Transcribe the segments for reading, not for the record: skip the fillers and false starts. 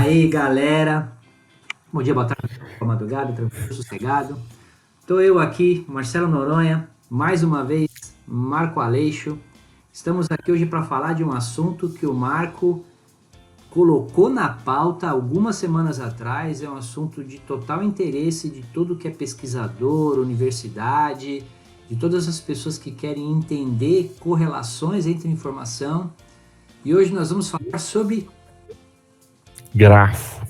aí, galera. Bom dia, boa tarde, boa madrugada, tranquilo, sossegado. Estou eu aqui, Marcelo Noronha, mais uma vez, Marco Aleixo. Estamos aqui hoje para falar de um assunto que o Marco colocou na pauta algumas semanas atrás. É um assunto de total interesse de todo que é pesquisador, universidade, de todas as pessoas que querem entender correlações entre informação. E hoje nós vamos falar sobre grafo.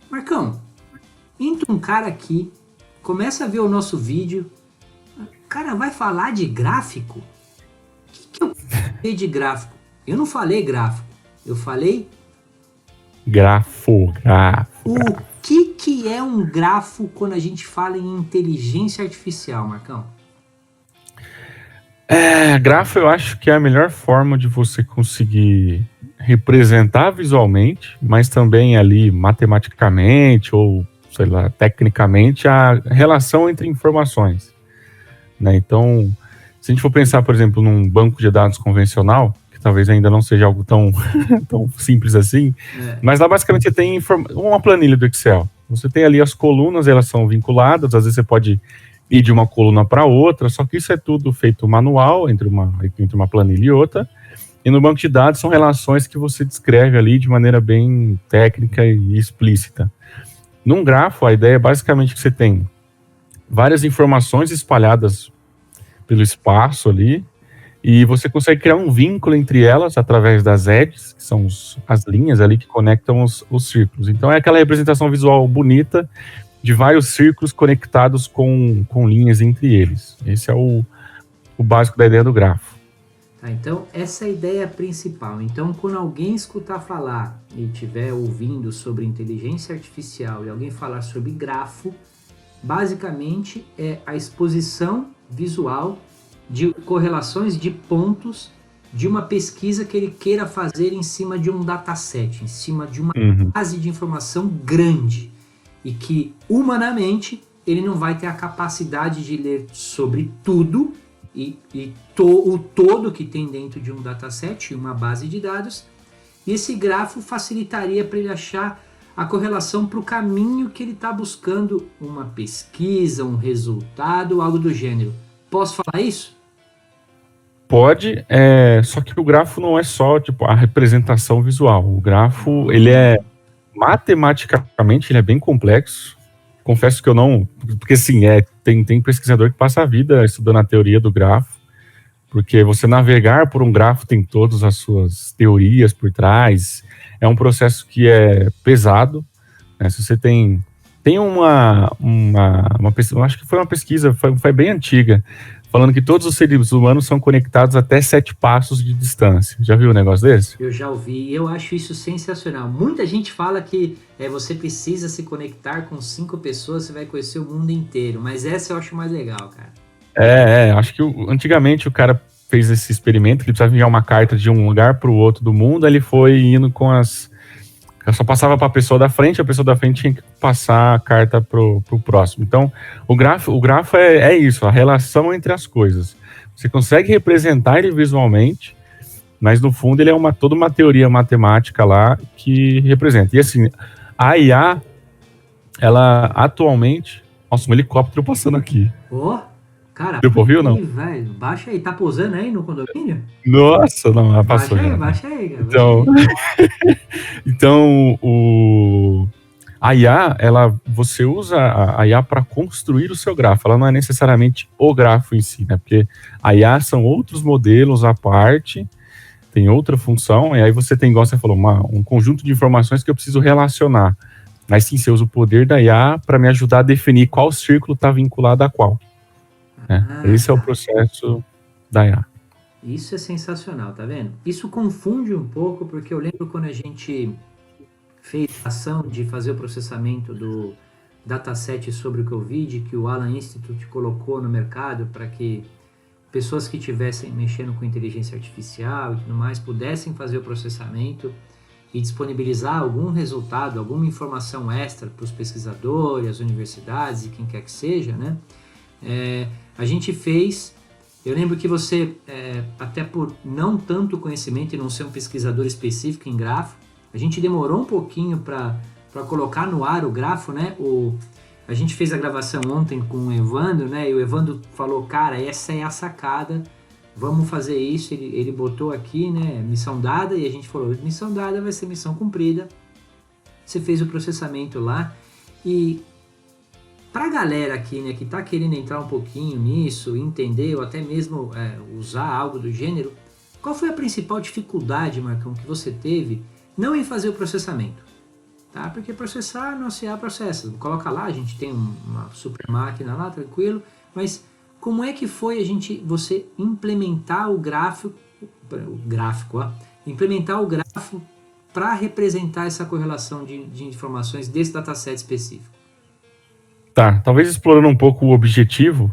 Marcão, entra um cara aqui, começa a ver o nosso vídeo, o cara vai falar de gráfico? O que eu falei de gráfico? Eu não falei gráfico, eu falei grafo. O que é um grafo quando a gente fala em inteligência artificial, Marcão? Grafo eu acho que é a melhor forma de você conseguir representar visualmente, mas também ali matematicamente ou, sei lá, tecnicamente a relação entre informações, né? Então, se a gente for pensar, por exemplo, num banco de dados convencional, que talvez ainda não seja algo tão, tão simples assim, mas lá basicamente você tem uma planilha do Excel. Você tem ali as colunas, elas são vinculadas, às vezes você pode ir de uma coluna para outra, só que isso é tudo feito manual, entre uma planilha e outra. E no banco de dados são relações que você descreve ali de maneira bem técnica e explícita. Num grafo, a ideia é basicamente que você tem várias informações espalhadas pelo espaço ali, e você consegue criar um vínculo entre elas através das edges, que são as linhas ali que conectam os círculos. Então é aquela representação visual bonita de vários círculos conectados com linhas entre eles. Esse é o básico da ideia do grafo. Tá, então essa é a ideia principal. Então quando alguém escutar falar e estiver ouvindo sobre inteligência artificial e alguém falar sobre grafo, basicamente é a exposição visual de correlações de pontos de uma pesquisa que ele queira fazer em cima de um dataset, em cima de uma base de informação grande, e que humanamente ele não vai ter a capacidade de ler sobre tudo o todo que tem dentro de um dataset, uma base de dados, e esse grafo facilitaria para ele achar a correlação para o caminho que ele está buscando, uma pesquisa, um resultado, algo do gênero. Posso falar isso? Pode, só que o grafo não é só tipo, a representação visual. O grafo, ele é matematicamente, ele é bem complexo. Confesso que eu não... Porque assim, tem pesquisador que passa a vida estudando a teoria do grafo, porque você navegar por um grafo tem todas as suas teorias por trás. É um processo que é pesado, né? Se você tem uma pesquisa, acho que foi uma pesquisa, foi bem antiga, falando que todos os seres humanos são conectados até 7 passos de distância. Já viu um negócio desse? Eu já ouvi, e eu acho isso sensacional. Muita gente fala que você precisa se conectar com 5 pessoas, você vai conhecer o mundo inteiro, mas essa eu acho mais legal, cara. Acho que antigamente o cara fez esse experimento, que ele precisava enviar uma carta de um lugar para o outro do mundo, aí ele foi indo com só passava para a pessoa da frente tinha que passar a carta pro próximo. Então, o grafo é isso, a relação entre as coisas. Você consegue representar ele visualmente, mas no fundo ele é toda uma teoria matemática lá que representa. E assim, a IA, ela atualmente... Nossa, um helicóptero passando aqui. Cara, deu pra ouvir ou não? Velho, baixa aí, tá pousando aí no condomínio? Nossa, não, ela passou. Baixa aí, cara. Então, a IA, você usa a IA para construir o seu grafo. Ela não é necessariamente o grafo em si, né? Porque a IA são outros modelos à parte, tem outra função, e aí você tem, igual você falou, um conjunto de informações que eu preciso relacionar. Mas sim, você usa o poder da IA para me ajudar a definir qual círculo está vinculado a qual. Esse é o processo da IA. Isso é sensacional, tá vendo? Isso confunde um pouco, porque eu lembro quando a gente fez a ação de fazer o processamento do dataset sobre o Covid, que o Allen Institute colocou no mercado para que pessoas que estivessem mexendo com inteligência artificial e tudo mais pudessem fazer o processamento e disponibilizar algum resultado, alguma informação extra para os pesquisadores, as universidades e quem quer que seja, né? A gente fez... Eu lembro que você, até por não tanto conhecimento e não ser um pesquisador específico em grafo, A gente demorou um pouquinho para colocar no ar o grafo, né? A gente fez a gravação ontem com o Evandro, né? E o Evandro falou, cara, essa é a sacada, vamos fazer isso. Ele botou aqui, né? Missão dada, e a gente falou, missão dada vai ser missão cumprida. Você fez o processamento lá. E pra galera aqui, né, que tá querendo entrar um pouquinho nisso, entender, ou até mesmo usar algo do gênero, qual foi a principal dificuldade, Marcão, que você teve, não em fazer o processamento? Tá? Porque processar, nosso IA processa. Coloca lá, a gente tem uma super máquina lá, tranquilo, mas como é que foi você implementar o gráfico, implementar o grafo para representar essa correlação de informações desse dataset específico? Tá, talvez explorando um pouco o objetivo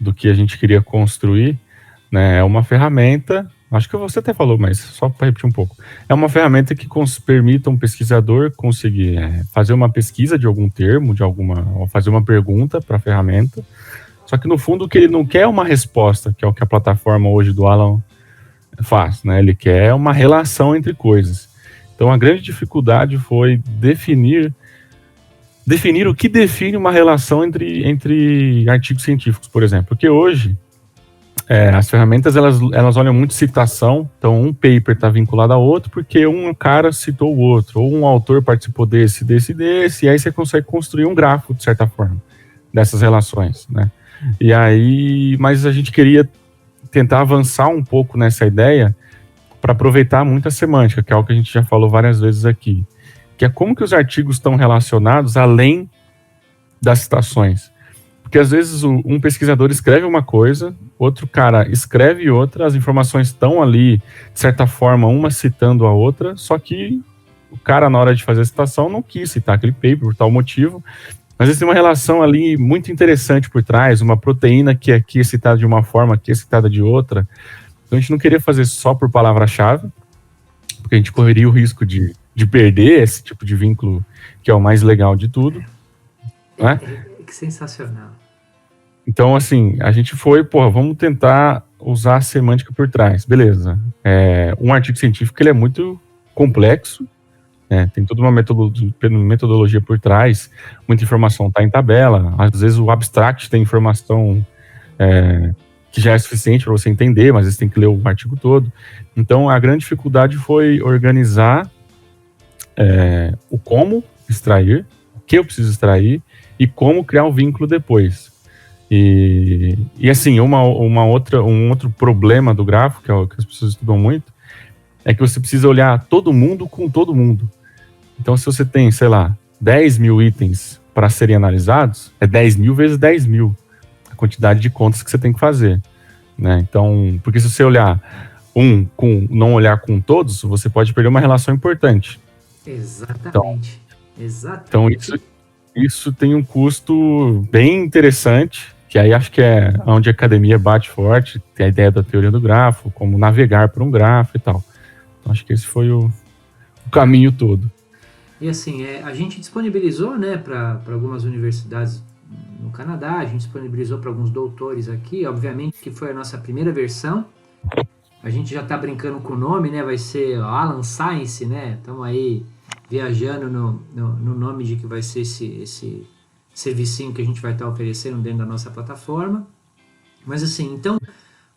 do que a gente queria construir, né, é uma ferramenta, acho que você até falou, mas só para repetir um pouco, é uma ferramenta que permita um pesquisador conseguir fazer uma pesquisa de algum termo, ou fazer uma pergunta para a ferramenta, só que no fundo o que ele não quer é uma resposta, que é o que a plataforma hoje do Alan faz, né, ele quer uma relação entre coisas. Então a grande dificuldade foi definir o que define uma relação entre artigos científicos, por exemplo. Porque hoje, as ferramentas, elas olham muito citação, então um paper está vinculado a outro porque um cara citou o outro, ou um autor participou desse, e aí você consegue construir um grafo, de certa forma, dessas relações, né? E aí, mas a gente queria tentar avançar um pouco nessa ideia para aproveitar muito a semântica, que é algo que a gente já falou várias vezes aqui, que é como que os artigos estão relacionados além das citações. Porque às vezes um pesquisador escreve uma coisa, outro cara escreve outra, as informações estão ali, de certa forma, uma citando a outra, só que o cara, na hora de fazer a citação, não quis citar aquele paper por tal motivo, mas existe uma relação ali muito interessante por trás, uma proteína que aqui é citada de uma forma, aqui é citada de outra. Então a gente não queria fazer só por palavra-chave, porque a gente correria o risco de perder esse tipo de vínculo, que é o mais legal de tudo. Né? Que sensacional. Então, assim, a gente foi, vamos tentar usar a semântica por trás. Beleza. Um artigo científico, ele é muito complexo, né? Tem toda uma metodologia por trás, muita informação está em tabela, às vezes o abstract tem informação que já é suficiente para você entender, mas às vezes tem que ler o artigo todo. Então, a grande dificuldade foi organizar o como extrair, o que eu preciso extrair e como criar um vínculo depois. E assim, um outro problema do gráfico, que é o que as pessoas estudam muito, é que você precisa olhar todo mundo com todo mundo. Então, se você tem, sei lá, 10 mil itens para serem analisados, é 10 mil vezes 10 mil a quantidade de contas que você tem que fazer. Né? Então, porque se você olhar não olhar com todos, você pode perder uma relação importante. Exatamente. Então isso tem um custo bem interessante, que aí acho que é onde a academia bate forte, tem a ideia da teoria do grafo, como navegar por um grafo e tal. Então acho que esse foi o caminho todo. E assim, a gente disponibilizou, né, para algumas universidades no Canadá, a gente disponibilizou para alguns doutores aqui, obviamente que foi a nossa primeira versão. A gente já está brincando com o nome, né? Vai ser Alan Science, né? Estamos aí viajando no nome de que vai ser esse servicinho que a gente vai estar oferecendo dentro da nossa plataforma. Mas assim, então,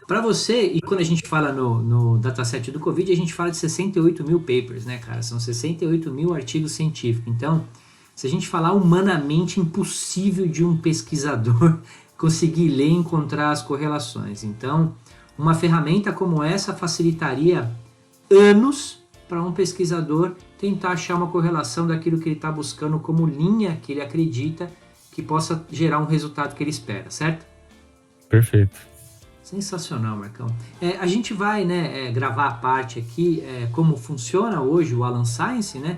para você, e quando a gente fala no dataset do Covid, a gente fala de 68 mil papers, né, cara? São 68 mil artigos científicos. Então, se a gente falar humanamente impossível de um pesquisador conseguir ler e encontrar as correlações. Então, uma ferramenta como essa facilitaria anos para um pesquisador tentar achar uma correlação daquilo que ele está buscando como linha que ele acredita que possa gerar um resultado que ele espera, certo? Perfeito. Sensacional, Marcão. A gente vai, né, gravar a parte aqui, como funciona hoje o Alan Science, né?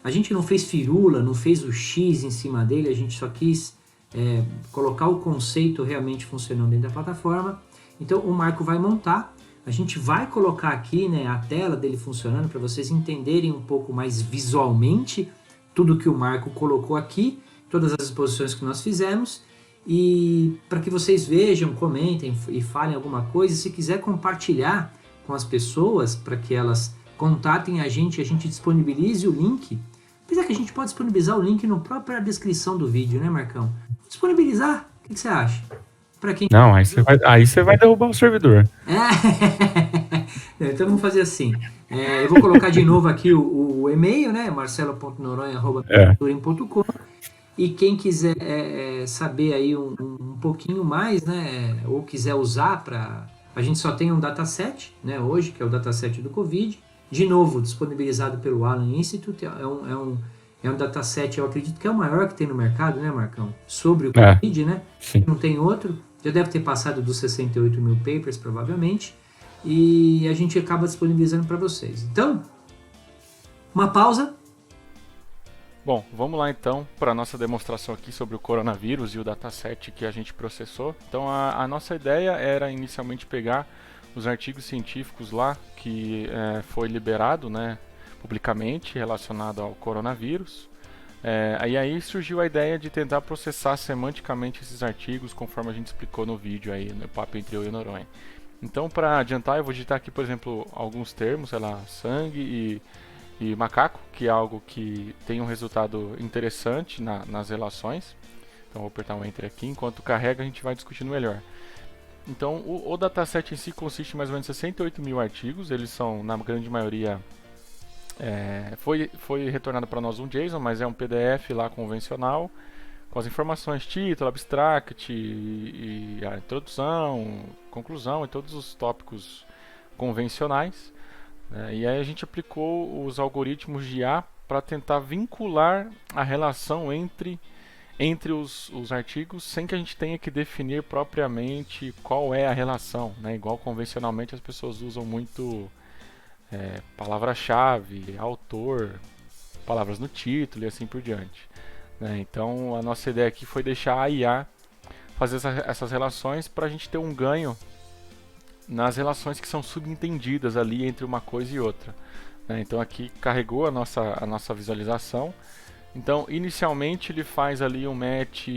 A gente não fez firula, não fez o X em cima dele, a gente só quis colocar o conceito realmente funcionando dentro da plataforma. Então o Marco vai montar, a gente vai colocar aqui, né, a tela dele funcionando para vocês entenderem um pouco mais visualmente tudo que o Marco colocou aqui, todas as exposições que nós fizemos, e para que vocês vejam, comentem e falem alguma coisa. Se quiser compartilhar com as pessoas para que elas contatem a gente disponibilize o link. Apesar que a gente pode disponibilizar o link na própria descrição do vídeo, né, Marcão? Disponibilizar, o que você acha? Pra quem... Não, aí você vai derrubar o servidor. Então vamos fazer assim. Eu vou colocar de novo aqui o e-mail, né? marcelo.noronha@turing.com. E quem quiser saber aí um pouquinho mais, né? Ou quiser usar para... A gente só tem um dataset, né? Hoje, que é o dataset do Covid. De novo, disponibilizado pelo Allen Institute. É um dataset, eu acredito que é o maior que tem no mercado, né, Marcão? Sobre o Covid, né? Sim. Não tem outro. Já deve ter passado dos 68 mil papers, provavelmente. E a gente acaba disponibilizando para vocês. Então, uma pausa. Bom, vamos lá então para a nossa demonstração aqui sobre o coronavírus e o dataset que a gente processou. Então a nossa ideia era inicialmente pegar os artigos científicos lá que foi liberado, né, publicamente relacionado ao coronavírus. E aí surgiu a ideia de tentar processar semanticamente esses artigos conforme a gente explicou no vídeo aí, no papo entre eu e o Noronha. Então, para adiantar, eu vou digitar aqui, por exemplo, alguns termos, sei lá, sangue e macaco, que é algo que tem um resultado interessante nas relações. Então, vou apertar um Enter aqui, enquanto carrega a gente vai discutindo melhor. Então, o dataset em si consiste em mais ou menos 68 mil artigos, eles são, na grande maioria, foi retornado para nós um JSON, mas é um PDF lá convencional, com as informações, título, abstract, e a introdução, conclusão e todos os tópicos convencionais. E aí a gente aplicou os algoritmos de IA para tentar vincular a relação entre os artigos sem que a gente tenha que definir propriamente qual é a relação, né? Igual convencionalmente as pessoas usam muito palavra-chave, autor, palavras no título e assim por diante. Então a nossa ideia aqui foi deixar a IA fazer essas relações para a gente ter um ganho nas relações que são subentendidas ali entre uma coisa e outra. Então aqui carregou a nossa visualização. Então inicialmente ele faz ali um match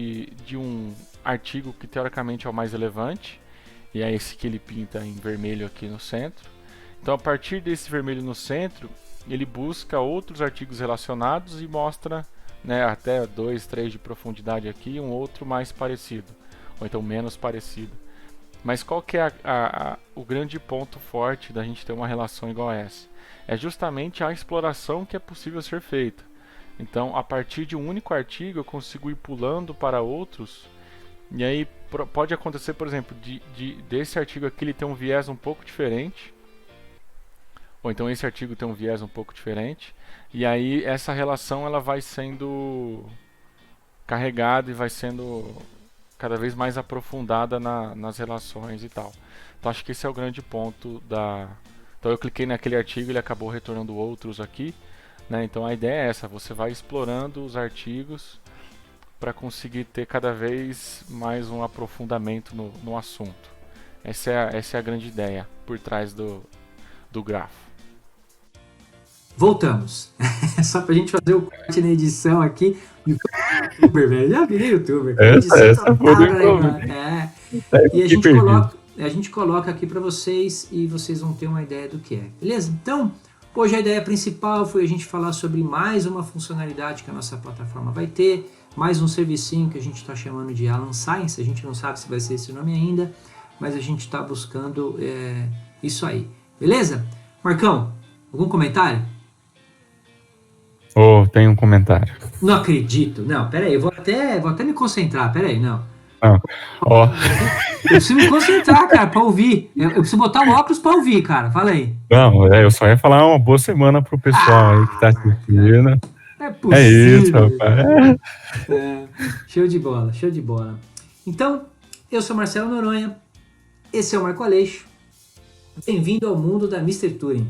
de um artigo que teoricamente é o mais relevante, e é esse que ele pinta em vermelho aqui no centro. Então a partir desse vermelho no centro, ele busca outros artigos relacionados e mostra, né, até 2, 3 de profundidade aqui, um outro mais parecido, ou então menos parecido. Mas qual que é o grande ponto forte da gente ter uma relação igual a essa? É justamente a exploração que é possível ser feita. Então, a partir de um único artigo, eu consigo ir pulando para outros, e aí pode acontecer, por exemplo, desse artigo aqui ele ter um viés um pouco diferente, ou então esse artigo tem um viés um pouco diferente, e aí essa relação ela vai sendo carregada e vai sendo cada vez mais aprofundada nas relações e tal. Então acho que esse é o grande ponto Então eu cliquei naquele artigo e ele acabou retornando outros aqui, né? Então a ideia é essa, você vai explorando os artigos para conseguir ter cada vez mais um aprofundamento no assunto. Essa é a grande ideia por trás do grafo. Voltamos. Só pra gente fazer o corte na edição aqui. YouTuber, velho. Já virei YouTuber. Essa foi do E a gente coloca aqui pra vocês e vocês vão ter uma ideia do que é. Beleza? Então, hoje a ideia principal foi a gente falar sobre mais uma funcionalidade que a nossa plataforma vai ter. Mais um servicinho que a gente está chamando de Alan Science. A gente não sabe se vai ser esse nome ainda, mas a gente está buscando isso aí. Beleza? Marcão, algum comentário? Tem um comentário. Não acredito. Não, peraí, eu vou até me concentrar. Peraí, não. Eu preciso me concentrar, cara, pra ouvir. Eu preciso botar o óculos pra ouvir, cara. Fala aí. Não, eu só ia falar uma boa semana pro pessoal aí que tá assistindo. É possível. É isso, rapaz. Show de bola, show de bola. Então, eu sou Marcelo Noronha. Esse é o Marco Aleixo. Bem-vindo ao mundo da Mr. Turing.